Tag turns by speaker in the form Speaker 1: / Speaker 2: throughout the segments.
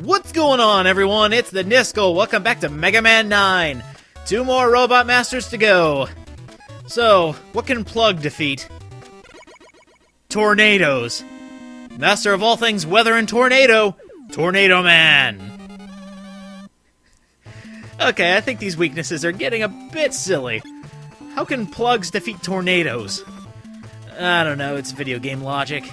Speaker 1: What's going on, everyone? It's the Niskel. Welcome back to Mega Man 9. 2 more Robot Masters to go. So, what can Plug defeat? Tornadoes. Master of all things weather and tornado, Tornado Man. Okay, I think these weaknesses are getting a bit silly. How can Plugs defeat tornadoes? I don't know, it's video game logic.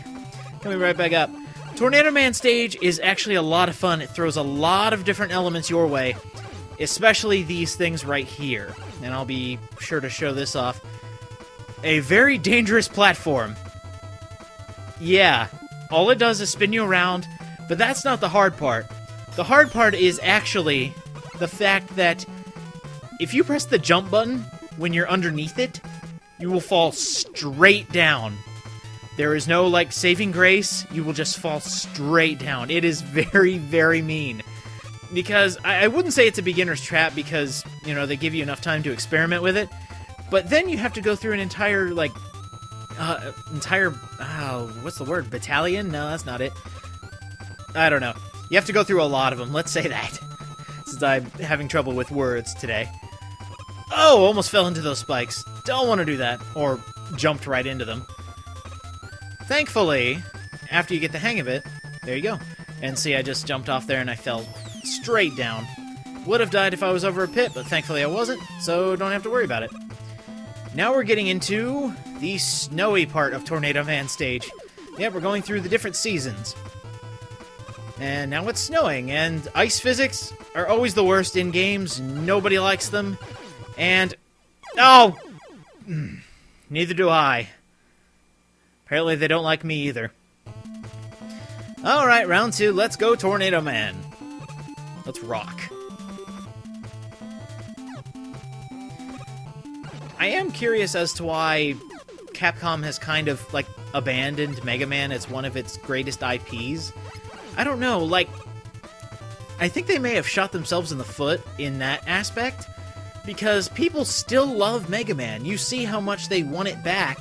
Speaker 1: Coming right back up. Tornado Man stage is actually a lot of fun. It throws a lot of different elements your way, especially these things right here. And I'll be sure to show this off. A very dangerous platform. Yeah, all it does is spin you around, but that's not the hard part. The hard part is actually the fact that if you press the jump button when you're underneath it, you will fall straight down. There is no, like, saving grace. You will just fall straight down. It is very, very mean. Because I wouldn't say it's a beginner's trap because, you know, they give you enough time to experiment with it. But then you have to go through an entire, like, what's the word? Battalion? No, that's not it. I don't know. You have to go through a lot of them. Let's say that. Since I'm having trouble with words today. Oh, almost fell into those spikes. Don't want to do that. Or jumped right into them. Thankfully, after you get the hang of it, there you go. And see, I just jumped off there and I fell straight down. Would have died if I was over a pit, but thankfully I wasn't, so don't have to worry about it. Now we're getting into the snowy part of Tornado Man stage. Yeah, we're going through the different seasons. And now it's snowing, and ice physics are always the worst in games. Nobody likes them. And... oh! Neither do I. Apparently they don't like me either. Alright, round 2. Let's go, Tornado Man. Let's rock. I am curious as to why Capcom has kind of, like, abandoned Mega Man as one of its greatest IPs. I don't know, like... I think they may have shot themselves in the foot in that aspect, because people still love Mega Man. You see how much they want it back.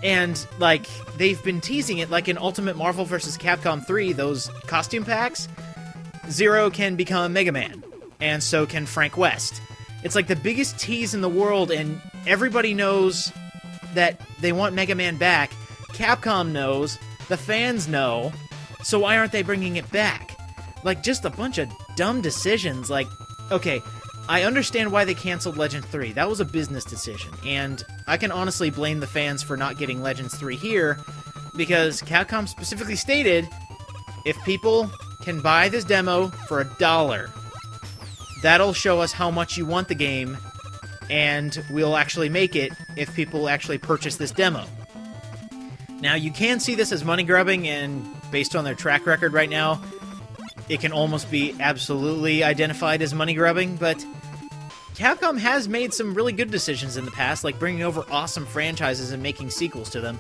Speaker 1: And, like, they've been teasing it, like in Ultimate Marvel vs. Capcom 3, those costume packs. Zero can become Mega Man, and so can Frank West. It's like the biggest tease in the world, and everybody knows that they want Mega Man back. Capcom knows, the fans know, so why aren't they bringing it back? Like, just a bunch of dumb decisions, like, okay... I understand why they canceled Legend 3. That was a business decision, and I can honestly blame the fans for not getting Legends 3 here, because Capcom specifically stated, if people can buy this demo for $1, that'll show us how much you want the game, and we'll actually make it if people actually purchase this demo. Now, you can see this as money grubbing, and based on their track record right now, it can almost be absolutely identified as money grubbing, but Capcom has made some really good decisions in the past, like bringing over awesome franchises and making sequels to them.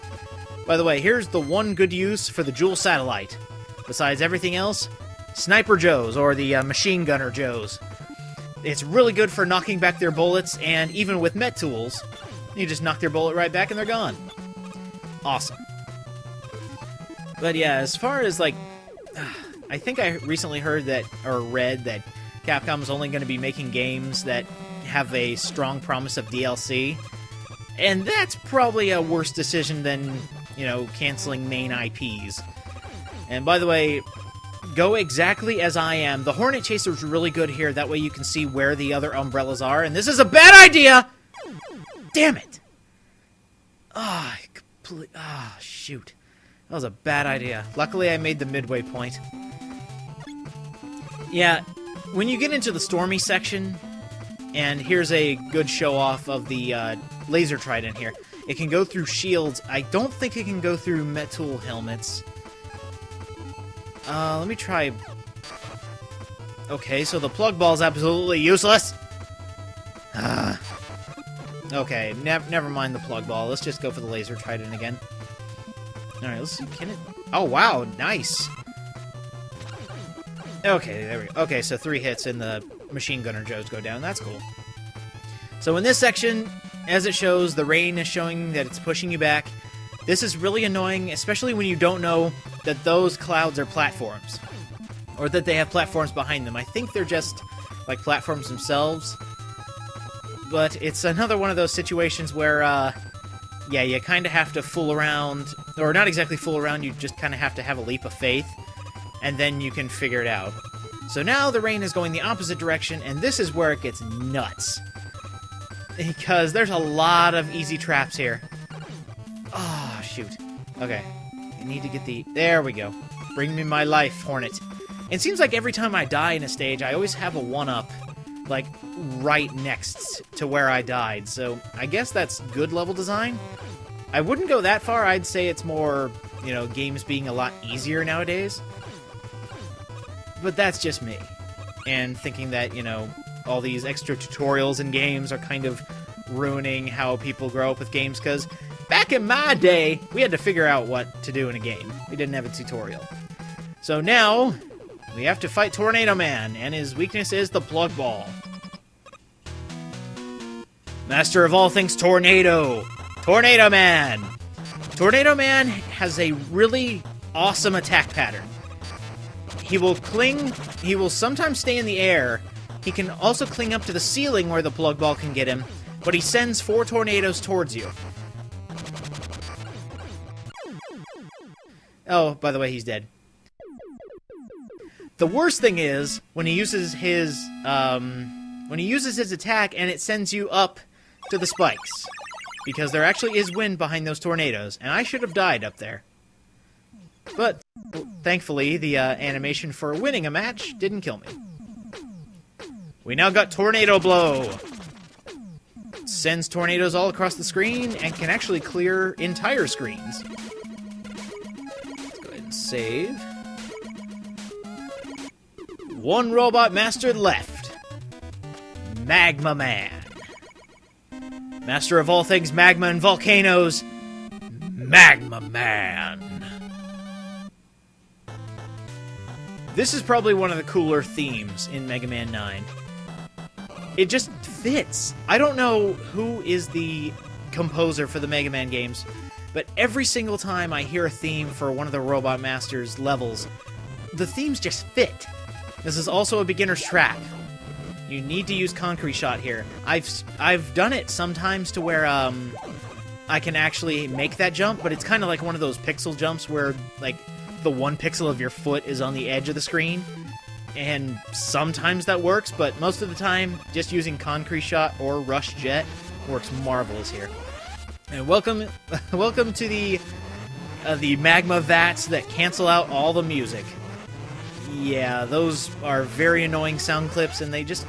Speaker 1: By the way, here's the one good use for the Jewel Satellite. Besides everything else, Sniper Joes, or the Machine Gunner Joes. It's really good for knocking back their bullets, and even with Met Tools, you just knock their bullet right back and they're gone. Awesome. But yeah, as far as, like... I think I recently heard that, or read that, Capcom is only going to be making games that have a strong promise of DLC. And that's probably a worse decision than, you know, canceling main IPs. And by the way, go exactly as I am. The Hornet Chaser's really good here. That way you can see where the other umbrellas are. And this is a bad idea! Damn it! Shoot. That was a bad idea. Luckily, I made the midway point. Yeah, when you get into the Stormy section, and here's a good show-off of the Laser Trident here. It can go through shields. I don't think it can go through Met-Tool helmets. Let me try... Okay, so the Plug Ball is absolutely useless! Okay, never mind the Plug Ball. Let's just go for the Laser Trident again. Alright, let's see. Can it... Oh, wow, nice! Okay, there we go. Okay, so 3 hits and the Machine Gunner Joes go down. That's cool. So in this section, as it shows, the rain is showing that it's pushing you back. This is really annoying, especially when you don't know that those clouds are platforms. or that they have platforms behind them. I think they're just, like, platforms themselves. But it's another one of those situations where, yeah, you kind of have to fool around, or not exactly fool around, you just kind of have to have a leap of faith, and then you can figure it out. So now the rain is going the opposite direction, and this is where it gets nuts. Because there's a lot of easy traps here. Oh, shoot. Okay. I need to get the... There we go. Bring me my life, Hornet. It seems like every time I die in a stage, I always have a 1-up, like, right next to where I died. So I guess that's good level design. I wouldn't go that far. I'd say it's more, you know, games being a lot easier nowadays. But that's just me. And thinking that, you know, all these extra tutorials in games are kind of ruining how people grow up with games, because back in my day, we had to figure out what to do in a game. We didn't have a tutorial. So now, we have to fight Tornado Man, and his weakness is the Plug Ball. Master of all things Tornado! Tornado Man! Tornado Man has a really awesome attack pattern. He will sometimes stay in the air. He can also cling up to the ceiling where the Plug Ball can get him, but he sends 4 tornadoes towards you. Oh, by the way, he's dead. The worst thing is when he uses his attack and it sends you up to the spikes, because there actually is wind behind those tornadoes, and I should have died up there. But thankfully, the animation for winning a match didn't kill me. We now got Tornado Blow. It sends tornadoes all across the screen and can actually clear entire screens. Let's go ahead and save. One Robot Master left. Magma Man. Master of all things magma and volcanoes, Magma Man. This is probably one of the cooler themes in Mega Man 9. It just fits. I don't know who is the composer for the Mega Man games, but every single time I hear a theme for one of the Robot Masters levels, the themes just fit. This is also a beginner's track. You need to use Concrete Shot here. I've done it sometimes to where I can actually make that jump, but it's kind of like one of those pixel jumps where, like, the 1 pixel of your foot is on the edge of the screen. And sometimes that works, but most of the time, just using Concrete Shot or Rush Jet works marvelous here. And welcome to the magma vats that cancel out all the music. Yeah, those are very annoying sound clips, and they just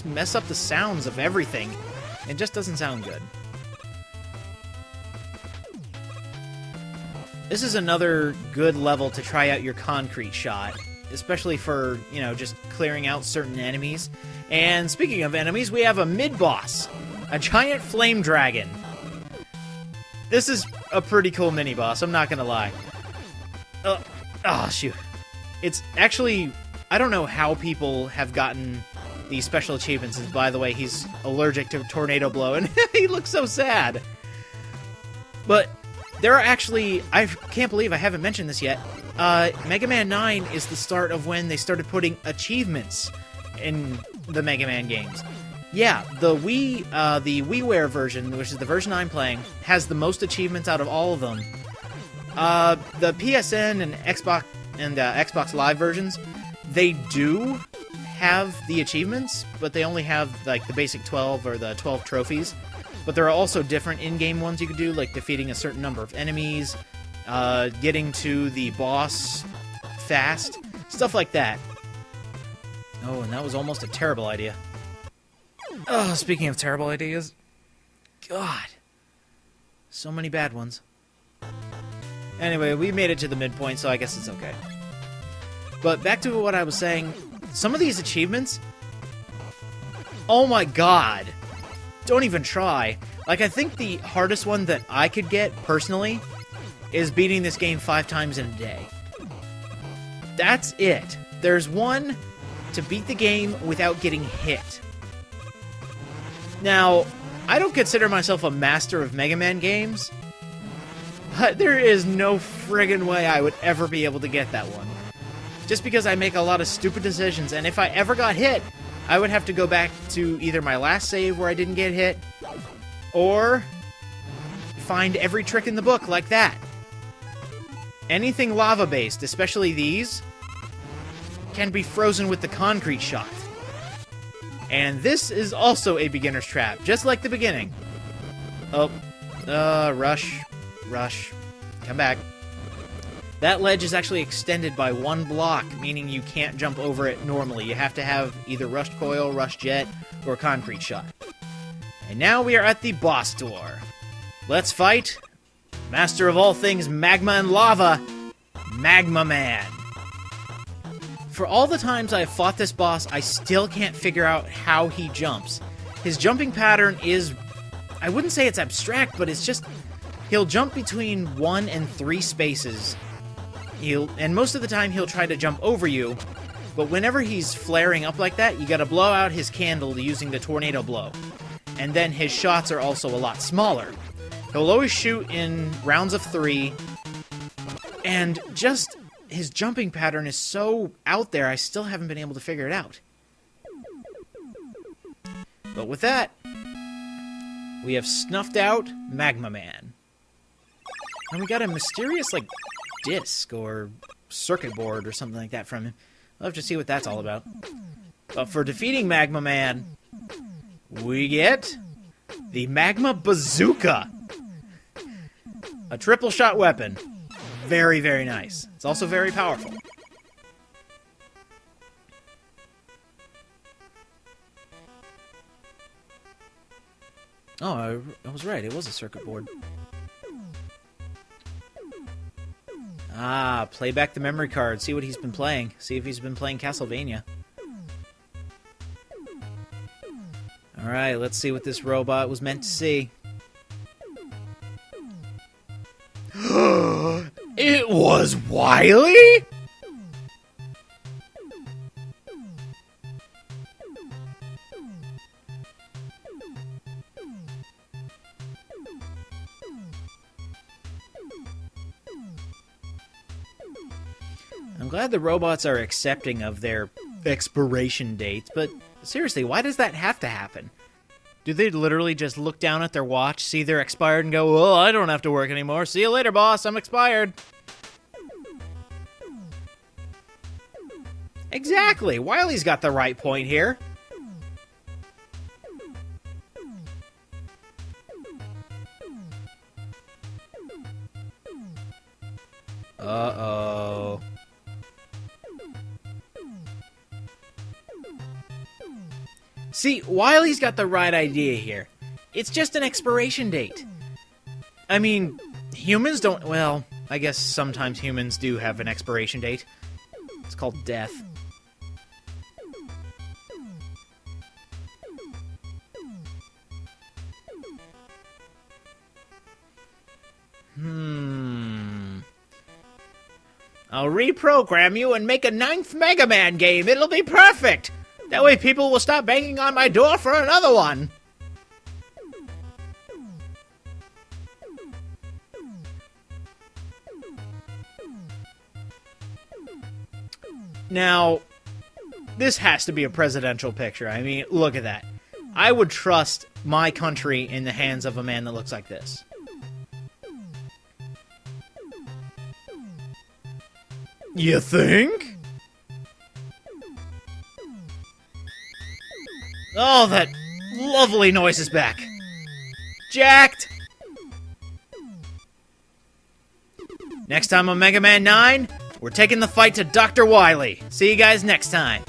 Speaker 1: mess up the sounds of everything. It just doesn't sound good. This is another good level to try out your Concrete Shot, especially for, you know, just clearing out certain enemies. And speaking of enemies, we have a mid-boss, a giant flame dragon. This is a pretty cool mini-boss, I'm not gonna lie. Oh, shoot. It's actually, I don't know how people have gotten these special achievements. And by the way, he's allergic to Tornado Blow, and he looks so sad. But there are actually, I can't believe I haven't mentioned this yet, Mega Man 9 is the start of when they started putting achievements in the Mega Man games. Yeah, the WiiWare version, which is the version I'm playing, has the most achievements out of all of them. The PSN and Xbox Live versions, they do have the achievements, but they only have, like, the basic 12 or the 12 trophies. But there are also different in-game ones you could do, like defeating a certain number of enemies, getting to the boss fast, stuff like that. Oh, and that was almost a terrible idea. Oh, speaking of terrible ideas, God, so many bad ones. Anyway, we made it to the midpoint, so I guess it's okay. But back to what I was saying, some of these achievements, oh my god, don't even try. Like, I think the hardest one that I could get, personally, is beating this game 5 times in a day. That's it. There's one to beat the game without getting hit. Now, I don't consider myself a master of Mega Man games, but there is no friggin' way I would ever be able to get that one. just because I make a lot of stupid decisions, and if I ever got hit, I would have to go back to either my last save where I didn't get hit, or find every trick in the book like that. Anything lava-based, especially these, can be frozen with the concrete shot. And this is also a beginner's trap, just like the beginning. Oh, rush, come back. That ledge is actually extended by 1 block, meaning you can't jump over it normally. You have to have either rushed coil, rushed jet, or concrete shot. And now we are at the boss door. Let's fight master of all things magma and lava, Magma Man. For all the times I've fought this boss, I still can't figure out how he jumps. His jumping pattern is, I wouldn't say it's abstract, but it's just, he'll jump between 1 and 3 spaces. And most of the time he'll try to jump over you, but whenever he's flaring up like that, you gotta blow out his candle using the tornado blow. And then his shots are also a lot smaller. He'll always shoot in rounds of 3, and just his jumping pattern is so out there, I still haven't been able to figure it out. But with that, we have snuffed out Magma Man. And we got a mysterious, like, disc or circuit board or something like that from him. I'll have to see what that's all about. But for defeating Magma Man, we get the Magma Bazooka. A triple shot weapon. Very, very nice. It's also very powerful. Oh, I was right. It was a circuit board. Ah, play back the memory card. See what he's been playing. See if he's been playing Castlevania. Alright, let's see what this robot was meant to see. It was Wily?! I'm glad the robots are accepting of their expiration dates, but seriously, why does that have to happen? Do they literally just look down at their watch, see they're expired, and go, well, I don't have to work anymore. See you later, boss. I'm expired. Exactly. Wily's got the right point here. Uh-oh. See, Wily's got the right idea here. It's just an expiration date. I mean, humans don't... Well, I guess sometimes humans do have an expiration date. It's called death. I'll reprogram you and make a 9th Mega Man game. It'll be perfect! That way people will stop banging on my door for another one. Now, this has to be a presidential picture. I mean, look at that. I would trust my country in the hands of a man that looks like this. You think? Oh, that lovely noise is back. Jacked! Next time on Mega Man 9, we're taking the fight to Dr. Wily. See you guys next time.